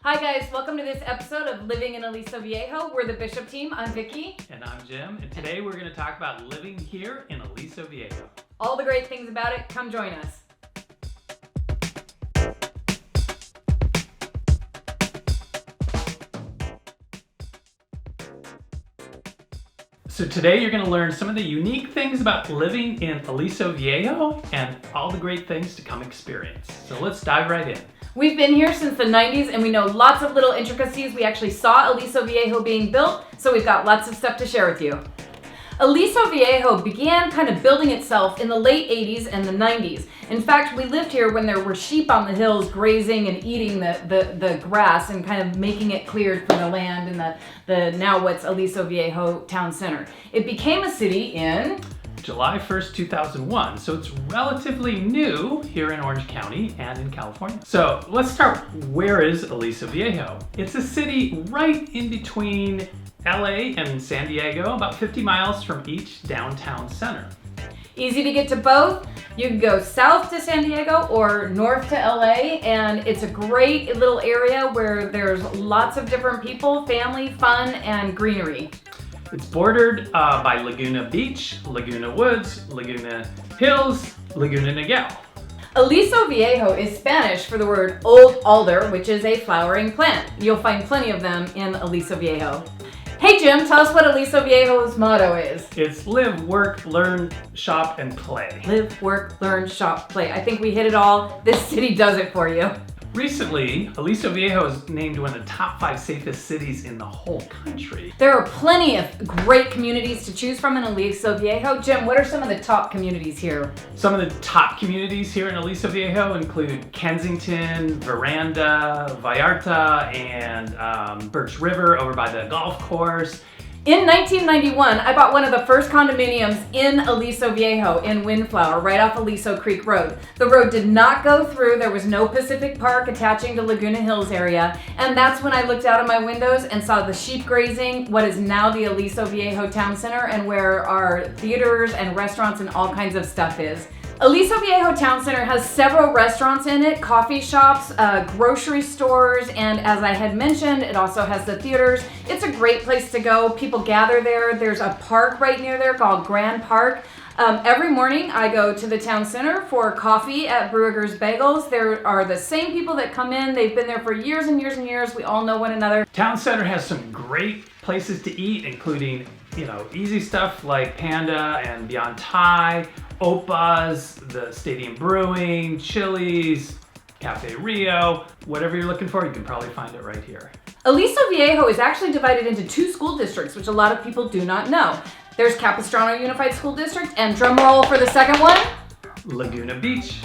Hi guys, welcome to this episode of Living in Aliso Viejo. We're the Bishop team. I'm Vickie. And I'm Jim. And today we're going to talk about living here in Aliso Viejo. All the great things about it, come join us. So today you're going to learn some of the unique things about living in Aliso Viejo and all the great things to come experience. So let's dive right in. We've been here since the 90s and we know lots of little intricacies. We actually saw Aliso Viejo being built, so we've got lots of stuff to share with you. Aliso Viejo began kind of building itself in the late 80s and the 90s. In fact, we lived here when there were sheep on the hills grazing and eating the grass and kind of making it cleared for the land in the now what's Aliso Viejo Town Center. It became a city in July 1st, 2001. So it's relatively new here in Orange County and in California. So let's start. Where is Aliso Viejo? It's a city right in between LA and San Diego, about 50 miles from each downtown center. Easy to get to both. You can go south to San Diego or north to LA, and it's a great little area where there's lots of different people, family, fun, and greenery. It's bordered by Laguna Beach, Laguna Woods, Laguna Hills, Laguna Niguel. Aliso Viejo is Spanish for the word old alder, which is a flowering plant. You'll find plenty of them in Aliso Viejo. Hey Jim, tell us what Aliso Viejo's motto is. It's live, work, learn, shop, and play. Live, work, learn, shop, play. I think we hit it all. This city does it for you. Recently, Aliso Viejo is named one of the top 5 safest cities in the whole country. There are plenty of great communities to choose from in Aliso Viejo. Jim, what are some of the top communities here? Some of the top communities here in Aliso Viejo include Kensington, Veranda, Vallarta, and Birch River over by the golf course. In 1991, I bought one of the first condominiums in Aliso Viejo in Windflower, right off Aliso Creek Road. The road did not go through, there was no Pacific Park attaching to Laguna Hills area, and that's when I looked out of my windows and saw the sheep grazing, what is now the Aliso Viejo Town Center, and where our theaters and restaurants and all kinds of stuff is. Aliso Viejo Town Center has several restaurants in it, coffee shops, grocery stores, and as I had mentioned, it also has the theaters. It's a great place to go. People gather there. There's a park right near there called Grand Park. Every morning I go to the town center for coffee at Brewerger's Bagels. There are the same people that come in. They've been there for years and years and years. We all know one another. Town Center has some great places to eat, including, easy stuff like Panda and Beyond Thai, Opa's, the Stadium Brewing, Chili's, Cafe Rio. Whatever you're looking for, you can probably find it right here. Aliso Viejo is actually divided into 2 school districts, which a lot of people do not know. There's Capistrano Unified School District, and drum roll for the second one, Laguna Beach.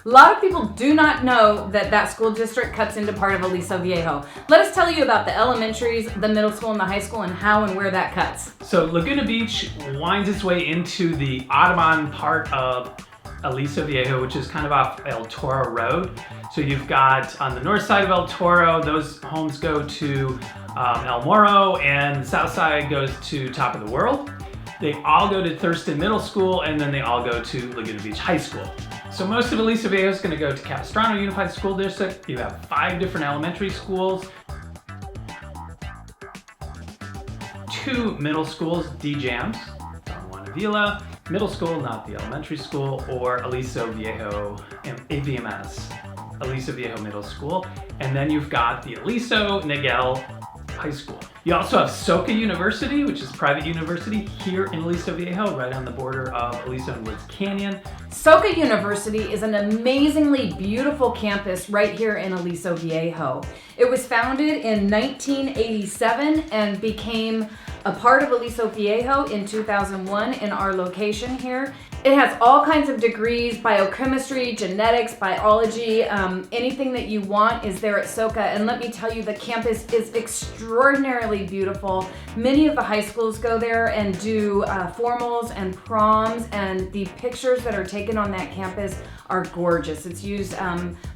A lot of people do not know that school district cuts into part of Aliso Viejo. Let us tell you about the elementaries, the middle school, and the high school, and how and where that cuts. So Laguna Beach winds its way into the Audubon part of Aliso Viejo, which is kind of off El Toro Road. So you've got on the north side of El Toro, those homes go to El Moro, and the south side goes to Top of the World. They all go to Thurston Middle School, and then they all go to Laguna Beach High School. So most of Aliso Viejo is going to go to Capistrano Unified School District. You have 5 different elementary schools, 2 middle schools, D-Jams, Don Juan Avila, middle school, not the elementary school, or Aliso Viejo, AVMS, Aliso Viejo Middle School. And then you've got the Aliso Niguel High School. You also have Soka University, which is a private university here in Aliso Viejo, right on the border of Aliso and Woods Canyon. Soka University is an amazingly beautiful campus right here in Aliso Viejo. It was founded in 1987 and became a part of Aliso Viejo in 2001 in our location here. It has all kinds of degrees, biochemistry, genetics, biology, anything that you want is there at Soka. And let me tell you, the campus is extraordinarily beautiful. Many of the high schools go there and do formals and proms, and the pictures that are taken on that campus are gorgeous. It's used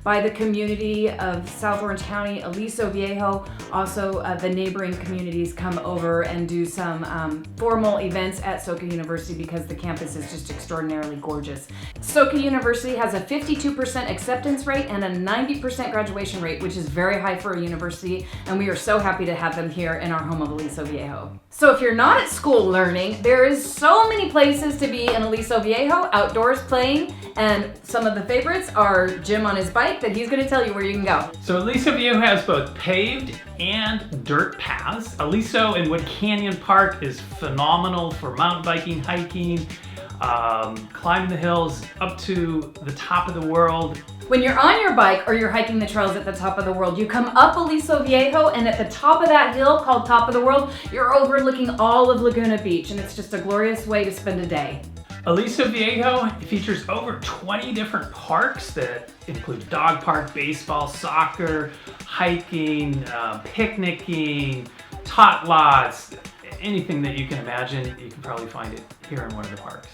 by the community of South Orange County, Aliso Viejo. Also, the neighboring communities come over and do some formal events at Soka University because the campus is just extraordinarily gorgeous. Soka University has a 52% acceptance rate and a 90% graduation rate, which is very high for a university, and we are so happy to have them here in our home of Aliso Viejo. So if you're not at school learning, there is so many places to be in Aliso Viejo, outdoors playing, and some of the favorites are Jim on his bike that he's going to tell you where you can go. So Aliso Viejo has both paved and dirt paths. Aliso in Wood Canyon Park is phenomenal for mountain biking, hiking, climbing the hills up to the top of the world. When you're on your bike or you're hiking the trails at the top of the world, you come up Aliso Viejo, and at the top of that hill called Top of the World, you're overlooking all of Laguna Beach, and it's just a glorious way to spend a day. Aliso Viejo features over 20 different parks that include dog park, baseball, soccer, hiking, picnicking, tot lots, anything that you can imagine. You can probably find it here in one of the parks.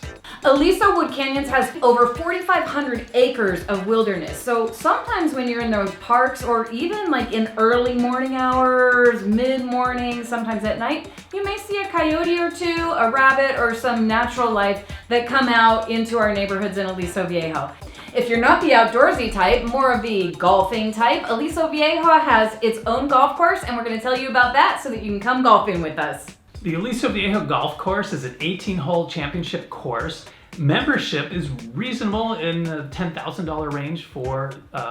Aliso Wood Canyons has over 4,500 acres of wilderness. So sometimes when you're in those parks, or even like in early morning hours, mid-morning, sometimes at night, you may see a coyote or two, a rabbit, or some natural life that come out into our neighborhoods in Aliso Viejo. If you're not the outdoorsy type, more of the golfing type, Aliso Viejo has its own golf course, and we're going to tell you about that so that you can come golfing with us. The Aliso Viejo Golf Course is an 18-hole championship course. Membership is reasonable in the $10,000 range for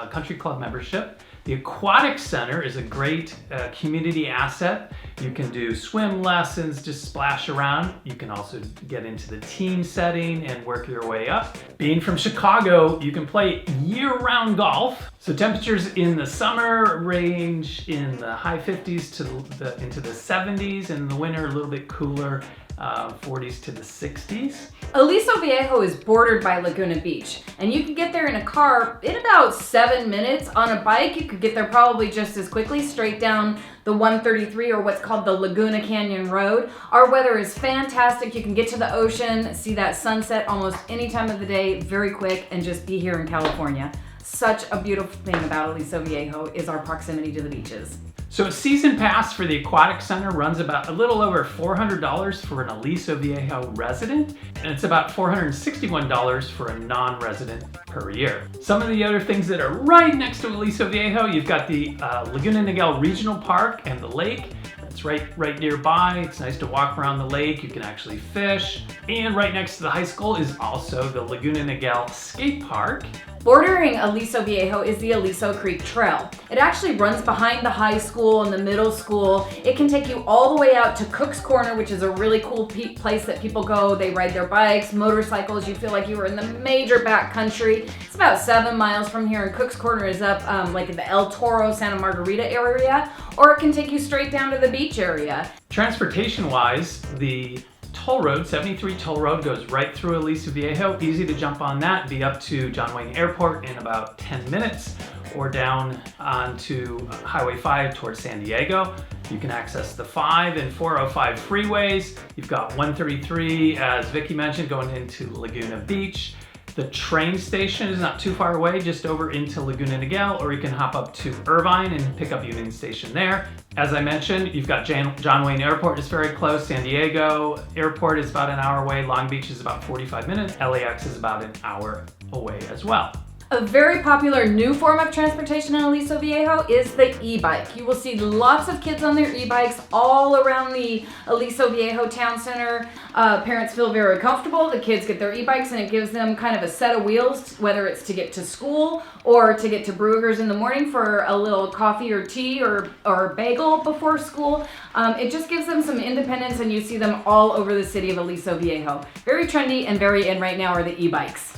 country club membership. The Aquatic Center is a great community asset. You can do swim lessons, just splash around. You can also get into the team setting and work your way up. Being from Chicago, you can play year-round golf. So temperatures in the summer range in the high 50s to into the 70s, and in the winter a little bit cooler, 40s to the 60s. Aliso Viejo is bordered by Laguna Beach, and you can get there in a car in about 7 minutes. On a bike, you could get there probably just as quickly, straight down the 133, or what's called the Laguna Canyon Road. Our weather is fantastic. You can get to the ocean, see that sunset almost any time of the day, very quick, and just be here in California. Such a beautiful thing about Aliso Viejo is our proximity to the beaches. So a season pass for the Aquatic Center runs about a little over $400 for an Aliso Viejo resident, and it's about $461 for a non-resident per year. Some of the other things that are right next to Aliso Viejo, you've got the Laguna Niguel Regional Park and the lake. It's right nearby. It's nice to walk around the lake. You can actually fish. And right next to the high school is also the Laguna Niguel Skate Park. Bordering Aliso Viejo is the Aliso Creek Trail. It actually runs behind the high school and the middle school. It can take you all the way out to Cook's Corner, which is a really cool place that people go. They ride their bikes, motorcycles. You feel like you were in the major backcountry. It's about 7 miles from here, and Cook's Corner is up like in the El Toro, Santa Margarita area, or it can take you straight down to the beach area. Transportation-wise, the toll road, 73 toll road, goes right through Aliso Viejo. Easy to jump on that, be up to John Wayne Airport in about 10 minutes, or down onto Highway 5 towards San Diego. You can access the 5 and 405 freeways. You've got 133, as Vickie mentioned, going into Laguna Beach. The train station is not too far away, just over into Laguna Niguel, or you can hop up to Irvine and pick up Union Station there. As I mentioned, you've got John Wayne Airport is very close. San Diego Airport is about an hour away. Long Beach is about 45 minutes. LAX is about an hour away as well. A very popular new form of transportation in Aliso Viejo is the e-bike. You will see lots of kids on their e-bikes all around the Aliso Viejo Town Center. Parents feel very comfortable. The kids get their e-bikes, and it gives them kind of a set of wheels, whether it's to get to school or to get to Brugger's in the morning for a little coffee or tea or bagel before school. It just gives them some independence, and you see them all over the city of Aliso Viejo. Very trendy and very in right now are the e-bikes.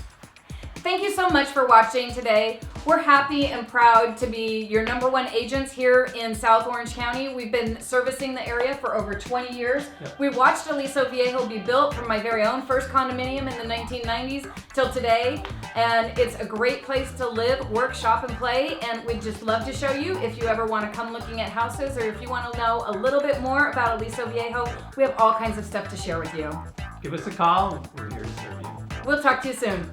Thank you so much for watching today. We're happy and proud to be your #1 agents here in South Orange County. We've been servicing the area for over 20 years. Yep. We watched Aliso Viejo be built from my very own first condominium in the 1990s till today, and it's a great place to live, work, shop, and play, and we'd just love to show you if you ever want to come looking at houses, or if you want to know a little bit more about Aliso Viejo. We have all kinds of stuff to share with you. Give us a call. We're here to serve you. We'll talk to you soon.